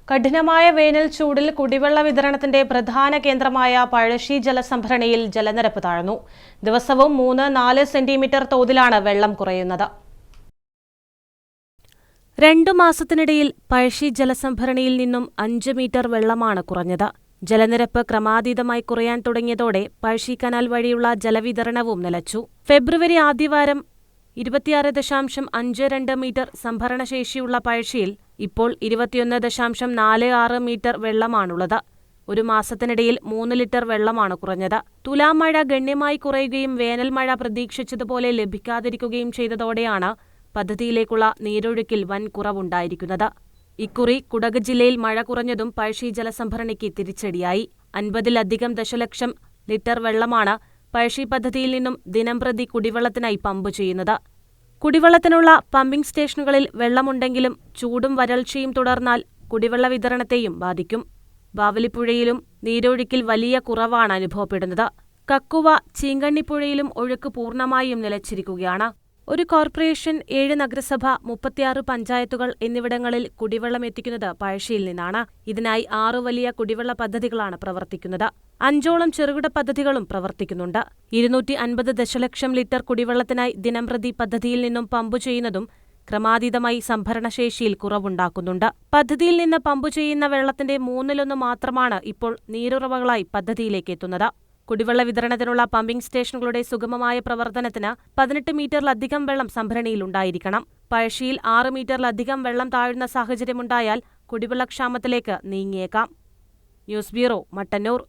കഠിനമായ വേനൽ ചൂടിൽ കുടിവെള്ള വിതരണത്തിന്റെ പ്രധാന കേന്ദ്രമായ പഴശ്ശി ജലസംഭരണിയിൽ ജലനിരപ്പ് താഴ്ന്നു. ദിവസവും 3-4 സെന്റിമീറ്റർ തോതിലാണ് വെള്ളം കുറയുന്നത്. 2 മാസത്തിനിടയിൽ പഴശ്ശി ജലസംഭരണിയിൽ നിന്നും 5 മീറ്റർ വെള്ളമാണ് കുറഞ്ഞത്. ജലനിരപ്പ് ക്രമാതീതമായി കുറയാൻ തുടങ്ങിയതോടെ പഴശ്ശി കനാൽ വഴിയുള്ള ജലവിതരണവും നിലച്ചു. ഫെബ്രുവരി ആദ്യവാരം 26.52 മീറ്റർ സംഭരണശേഷിയുള്ള പഴശ്ശിയിൽ ഇപ്പോൾ 21.46 മീറ്റർ വെള്ളമാണുള്ളത്. ഒരു മാസത്തിനിടയിൽ 3 ലിറ്റർ വെള്ളമാണ് കുറഞ്ഞത്. തുലാം മഴ ഗണ്യമായി കുറയുകയും വേനൽ മഴ പ്രതീക്ഷിച്ചതുപോലെ ലഭിക്കാതിരിക്കുകയും ചെയ്തതോടെയാണ് പദ്ധതിയിലേക്കുള്ള നീരൊഴുക്കിൽ വൻ കുറവുണ്ടായിരിക്കുന്നത്. ഇക്കുറി കുടക് ജില്ലയിൽ മഴ കുറഞ്ഞതും പഴശ്ശി ജലസംഭരണിക്ക് തിരിച്ചടിയായി. 50-ലധികം ദശലക്ഷം ലിറ്റർ വെള്ളമാണ് പഴശ്ശി പദ്ധതിയിൽ നിന്നും ദിനംപ്രതി കുടിവെള്ളത്തിനായി പമ്പ് ചെയ്യുന്നത്. കുടിവെള്ളത്തിനുള്ള പമ്പിംഗ് സ്റ്റേഷനുകളിൽ വെള്ളമുണ്ടെങ്കിലും ചൂടും വരൾച്ചയും തുടർന്നാൽ കുടിവെള്ള വിതരണത്തെയും ബാധിക്കും. ബാവലിപ്പുഴയിലും നീരൊഴുക്കിൽ വലിയ കുറവാണ് അനുഭവപ്പെടുന്നത്. കക്കുവ, ചീങ്കണ്ണിപ്പുഴയിലും ഒഴുക്ക് പൂർണ്ണമായും നിലച്ചിരിക്കുകയാണ്. ഒരു കോർപ്പറേഷൻ, 7 നഗരസഭ, 36 പഞ്ചായത്തുകൾ എന്നിവിടങ്ങളിൽ കുടിവെള്ളം എത്തിക്കുന്നത് പഴശ്ശിയിൽ നിന്നാണ്. ഇതിനായി 6 വലിയ കുടിവെള്ള പദ്ധതികളാണ് പ്രവർത്തിക്കുന്നത്. 5ഓളം ചെറുകിട പദ്ധതികളും പ്രവർത്തിക്കുന്നുണ്ട്. 250 ദശലക്ഷം ലിറ്റർ കുടിവെള്ളത്തിനായി ദിനംപ്രതി പദ്ധതിയിൽ നിന്നും പമ്പ് ചെയ്യുന്നതും ക്രമാതീതമായി സംഭരണശേഷിയിൽ കുറവുണ്ടാക്കുന്നുണ്ട്. പദ്ധതിയിൽ നിന്ന് പമ്പ് ചെയ്യുന്ന വെള്ളത്തിന്റെ 1/3 മാത്രമാണ് ഇപ്പോൾ നീരുറവകളായി പദ്ധതിയിലേക്ക് എത്തുന്നത്. കുടിവെള്ള വിതരണത്തിനുള്ള പമ്പിംഗ് സ്റ്റേഷനുകളുടെ സുഗമമായ പ്രവർത്തനത്തിന് 18 മീറ്ററിലധികം വെള്ളം സംഭരണിയിലുണ്ടായിരിക്കണം. പഴശ്ശിയിൽ 6 മീറ്ററിലധികം വെള്ളം താഴുന്ന സാഹചര്യമുണ്ടായാൽ കുടിവെള്ളക്ഷാമത്തിലേക്ക് നീങ്ങിയേക്കാം. News bureau, Mattannur.